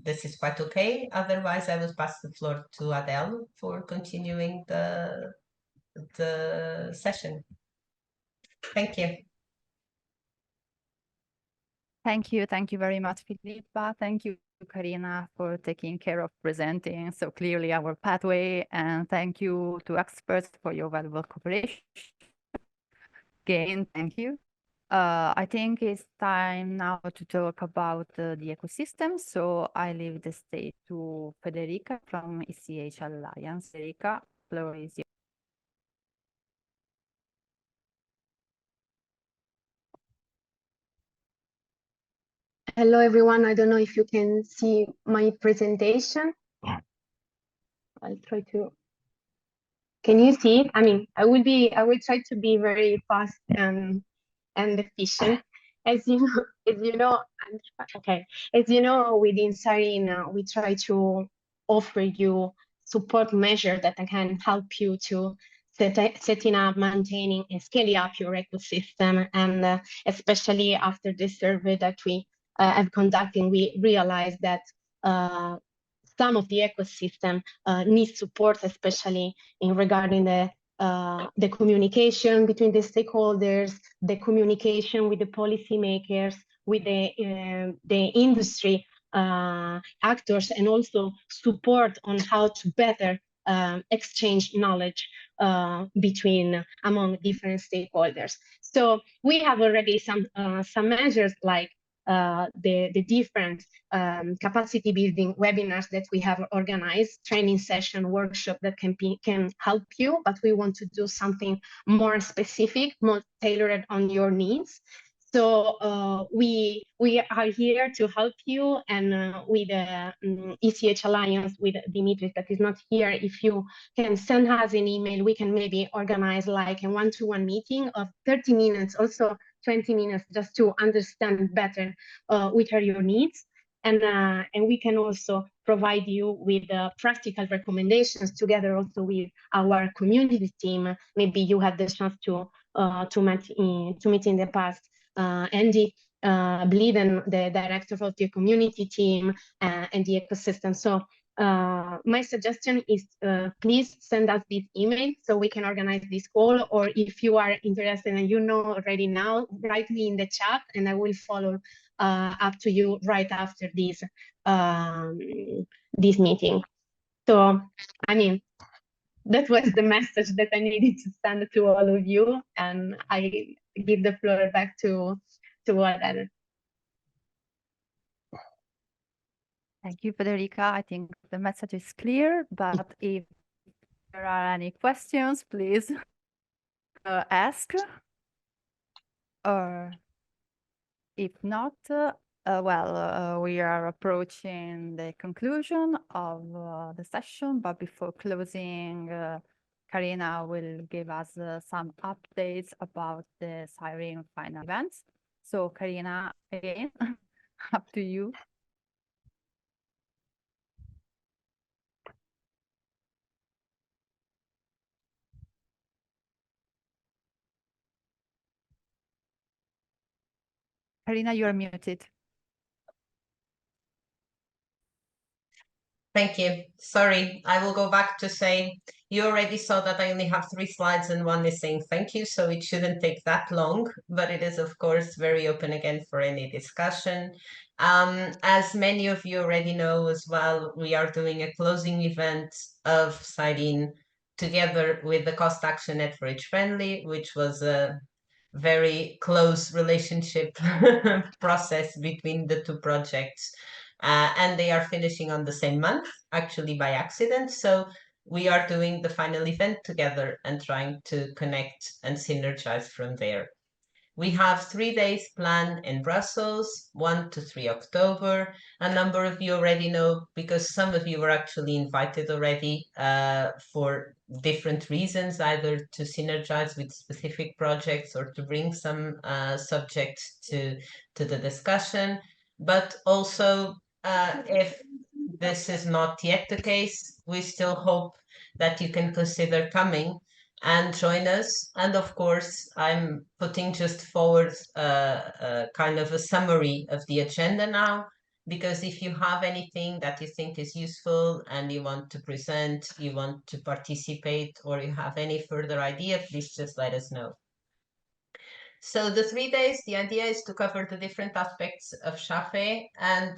Speaker 4: this is quite okay. Otherwise, I will pass the floor to Adele for continuing the session. Thank you.
Speaker 1: Thank you very much, Filipa. Thank you, Karina, for taking care of presenting so clearly our pathway, and thank you to experts for your valuable cooperation. Again, thank you. I think it's time now to talk about the ecosystem. So I leave the stage to Federica from ECH Alliance. Federica, floor is yours.
Speaker 8: Hello, everyone. I don't know if you can see my presentation. I'll try to. Can you see it? I mean, I will try to be very fast and efficient. As you know, okay. As you know, within SIRENE, we try to offer you support measures that can help you to setting up, maintaining, and scaling up your ecosystem. And especially after this survey that we have conducted, we realized that some of the ecosystem needs support, especially in regarding the the communication between the stakeholders, the communication with the policymakers, with the industry actors, and also support on how to better exchange knowledge among different stakeholders. So we have already some measures like the different capacity building webinars that we have organized, training session, workshop that can help you, but we want to do something more specific, more tailored on your needs. So we are here to help you, and with the ECH Alliance, with Dimitris that is not here, if you can send us an email, we can maybe organize like a one-to-one meeting of 30 minutes, also 20 minutes, just to understand better which are your needs. And we can also provide you with practical recommendations together also with our community team. Maybe you had the chance to meet in the past. Andy Bleeden, the director of the community team and the ecosystem. So my suggestion is please send us this email so we can organize this call, or if you are interested and you know already now, write me in the chat and I will follow up to you right after this meeting. So, I mean, that was the message that I needed to send to all of you, and I give the floor back to Adele.
Speaker 1: Thank you, Federica. I think the message is clear, but if there are any questions, please ask. Or if not, we are approaching the conclusion of the session, but before closing, Karina will give us some updates about the SIRENE final events. So Karina, again, up to you. Karina, you're muted.
Speaker 4: Thank you. Sorry, I will go back to say, you already saw that I only have 3 slides and one is saying thank you, so it shouldn't take that long, but it is of course very open again for any discussion. As many of you already know as well, we are doing a closing event of SIRENE together with the Cost Action Net for Age Friendly, which was a very close relationship process between the 2 projects. And they are finishing on the same month, actually by accident. So we are doing the final event together and trying to connect and synergize from there. We have 3 days planned in Brussels, 1 to 3 October. A number of you already know, because some of you were actually invited already for different reasons, either to synergize with specific projects or to bring some subjects to the discussion. But also, if this is not yet the case, we still hope that you can consider coming and join us. And of course, I'm putting just forward kind of a summary of the agenda now, because if you have anything that you think is useful and you want to present, you want to participate, or you have any further idea, please just let us know. So the 3 days, the idea is to cover the different aspects of SAFE, and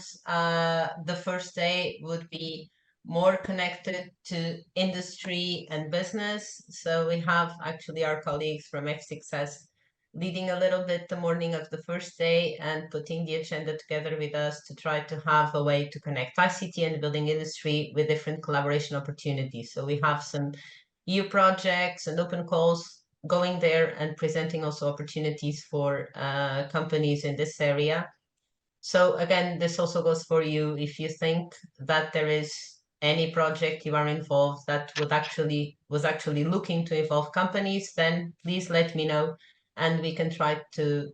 Speaker 4: the first day would be more connected to industry and business. So we have actually our colleagues from F6S leading a little bit the morning of the first day and putting the agenda together with us to try to have a way to connect ICT and the building industry with different collaboration opportunities. So we have some EU projects and open calls going there and presenting also opportunities for companies in this area. So again, this also goes for you if you think that there is any project you are involved that was actually looking to involve companies, then please let me know and we can try to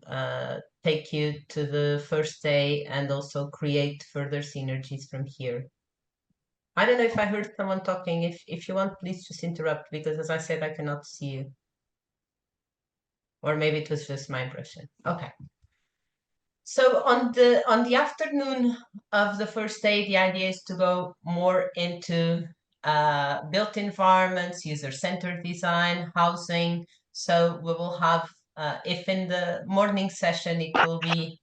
Speaker 4: take you to the first day and also create further synergies from here. I don't know if I heard someone talking. If you want, please just interrupt, because as I said, I cannot see you. Or maybe it was just my impression. Okay. So on the afternoon of the first day, the idea is to go more into built environments, user-centered design, housing. So we will have, if in the morning session, it will be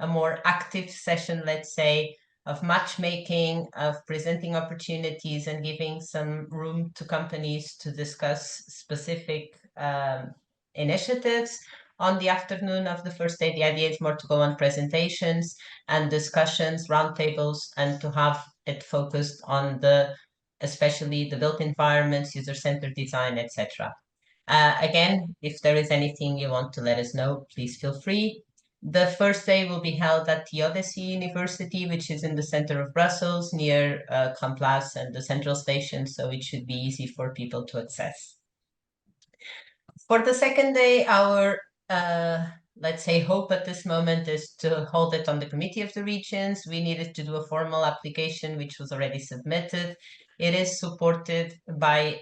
Speaker 4: a more active session, let's say, of matchmaking, of presenting opportunities and giving some room to companies to discuss specific initiatives. On the afternoon of the first day, the idea is more to go on presentations and discussions, roundtables, and to have it focused on especially the built environments, user-centered design, etc. Again, if there is anything you want to let us know, please feel free. The first day will be held at the Odyssey University, which is in the center of Brussels, near Camp and the central station, so it should be easy for people to access. For the second day, our, let's say, hope at this moment is to hold it on the Committee of the Regions. We needed to do a formal application, which was already submitted. It is supported by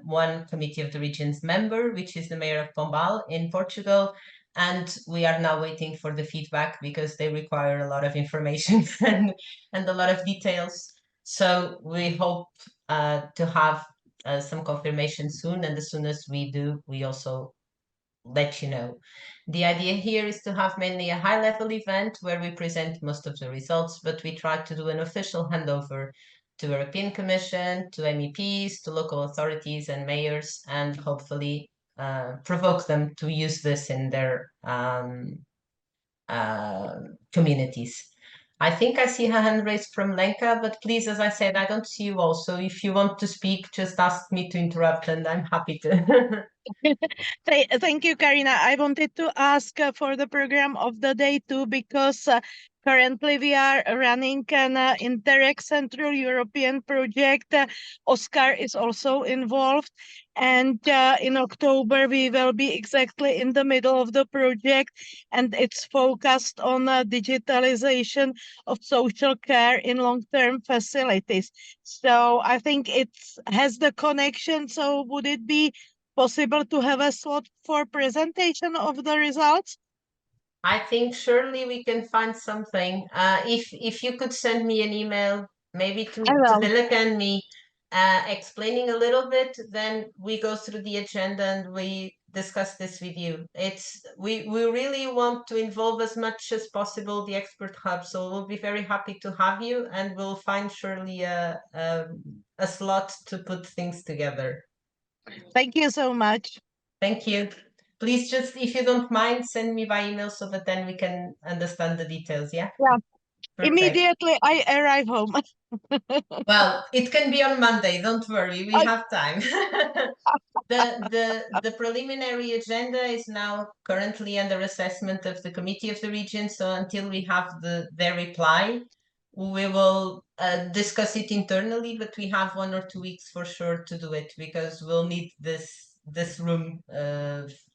Speaker 4: one Committee of the Regions member, which is the Mayor of Pombal in Portugal. And we are now waiting for the feedback because they require a lot of information and a lot of details. So we hope to have some confirmation soon, and as soon as we do, we also let you know. The idea here is to have mainly a high-level event where we present most of the results, but we try to do an official handover to European Commission, to MEPs, to local authorities and mayors, and hopefully provoke them to use this in their communities. I think I see a hand raised from Lenka, but please, as I said, I don't see you all. So if you want to speak, just ask me to interrupt and I'm happy to.
Speaker 10: Thank you, Karina. I wanted to ask for the program of the day too, because currently we are running an Interreg Central European project. Oscar is also involved. And in October, we will be exactly in the middle of the project, and it's focused on digitalization of social care in long-term facilities. So I think it has the connection. So would it be possible to have a slot for presentation of the results?
Speaker 4: I think surely we can find something. If you could send me an email, maybe to Vileka and me, explaining a little bit, then we go through the agenda and we discuss this with you. We really want to involve as much as possible the expert hub, so we'll be very happy to have you, and we'll find surely a slot to put things together.
Speaker 10: Thank you so much.
Speaker 4: Thank you. Please just, if you don't mind, send me by email so that then we can understand the details, yeah?
Speaker 10: Yeah.
Speaker 4: Perfect.
Speaker 10: Immediately I arrive home.
Speaker 4: Well, it can be on Monday, don't worry, we have time. The preliminary agenda is now currently under assessment of the Committee of the Region, so until we have their reply, we will discuss it internally, but we have 1 or 2 weeks for sure to do it because we'll need this room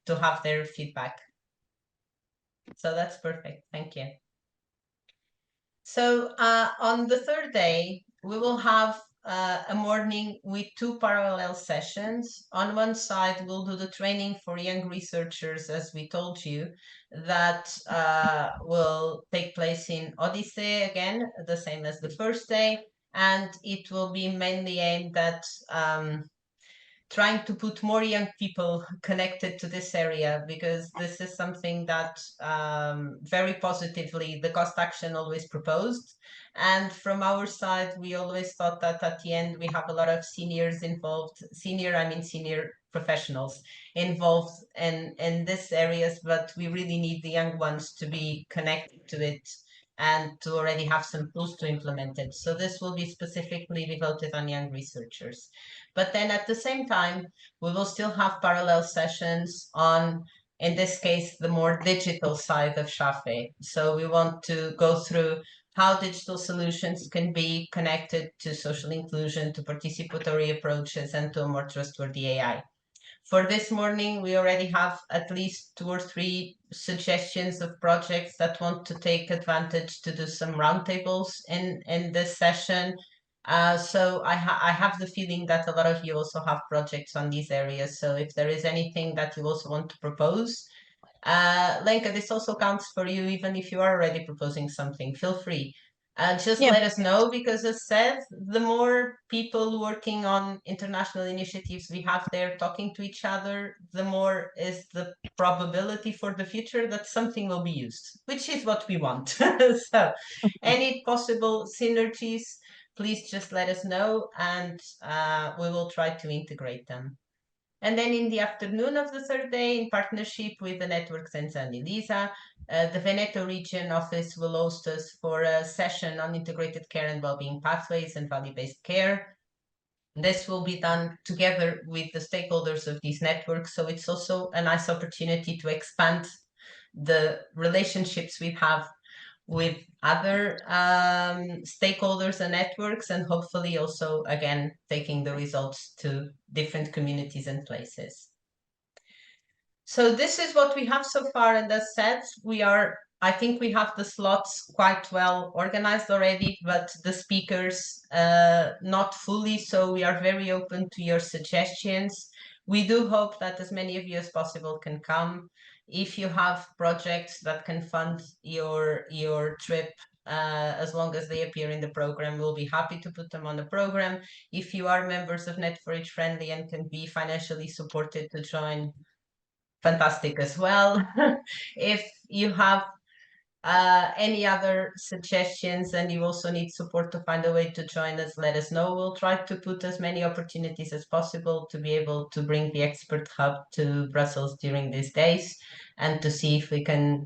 Speaker 4: to have their feedback. So that's perfect. Thank you. So on the third day, we will have a morning with 2 parallel sessions. On one side, we'll do the training for young researchers, as we told you, that will take place in Odyssey again, the same as the first day. And it will be mainly aimed at trying to put more young people connected to this area, because this is something that very positively the cost action always proposed. And from our side, we always thought that at the end we have a lot of seniors involved, senior professionals involved in these areas, but we really need the young ones to be connected to it and to already have some tools to implement it. So this will be specifically devoted on young researchers. But then at the same time, we will still have parallel sessions on, in this case, the more digital side of SAFE. So we want to go through how digital solutions can be connected to social inclusion, to participatory approaches, and to a more trustworthy AI. For this morning, we already have at least 2 or 3 suggestions of projects that want to take advantage to do some roundtables in this session. So I have the feeling that a lot of you also have projects on these areas. So if there is anything that you also want to propose, Lenka, this also counts for you, even if you are already proposing something, feel free. Just let us know, because as said, the more people working on international initiatives we have there talking to each other, the more is the probability for the future that something will be used, which is what we want. So any possible synergies, please just let us know, and we will try to integrate them. And then in the afternoon of the third day, in partnership with the Network Senza and Elisa, the Veneto region office will host us for a session on integrated care and well-being pathways and value-based care. This will be done together with the stakeholders of these networks. So it's also a nice opportunity to expand the relationships we have with other stakeholders and networks, and hopefully also, again, taking the results to different communities and places. So this is what we have so far, and as said, I think we have the slots quite well organized already, but the speakers not fully, so we are very open to your suggestions. We do hope that as many of you as possible can come. If you have projects that can fund your trip, as long as they appear in the program, we'll be happy to put them on the program. If you are members of Net4H Friendly and can be financially supported to join, fantastic as well. If you have any other suggestions and you also need support to find a way to join us, let us know. We'll try to put as many opportunities as possible to be able to bring the expert hub to Brussels during these days, and to see if we can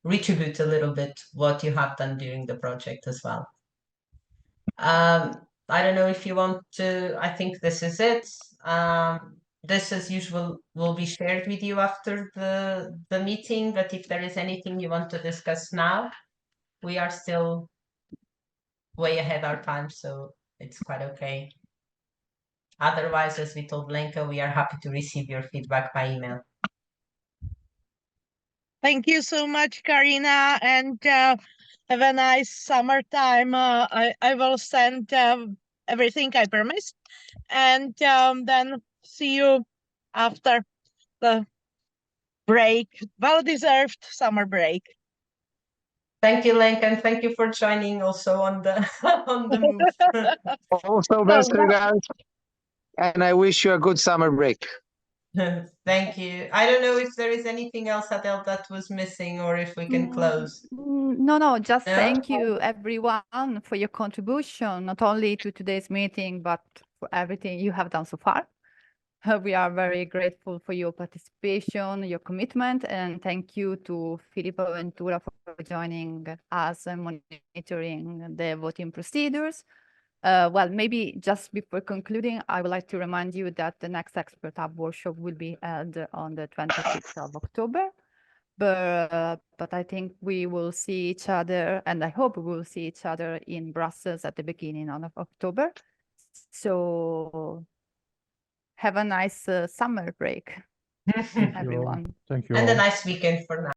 Speaker 4: retribute a little bit what you have done during the project as well. I don't know if you want to, I think this is it. This, as usual, will be shared with you after the meeting, but if there is anything you want to discuss now, we are still way ahead our time, so it's quite okay. Otherwise, as we told Lenka, we are happy to receive your feedback by email.
Speaker 10: Thank you so much, Karina, and have a nice summertime. I will send everything I promised, and then see you after the break, well-deserved summer break.
Speaker 4: Thank you, Lenka, and thank you for joining also on the on the move.
Speaker 11: Also, best regards, and I wish you a good summer break.
Speaker 4: Thank you. I don't know if there is anything else, Adele, that was missing, or if we can close.
Speaker 1: No, just
Speaker 4: No?
Speaker 1: thank you everyone for your contribution, not only to today's meeting, but for everything you have done so far. We are very grateful for your participation, your commitment, and thank you to Filippo Ventura for joining us and monitoring the voting procedures. Well, maybe just before concluding, I would like to remind you that the next Expert Hub workshop will be held on the 26th of October. But I think we will see each other, and I hope we will see each other in Brussels at the beginning of October. So have a nice summer break, everyone.
Speaker 12: Thank you.
Speaker 4: And a nice weekend for now.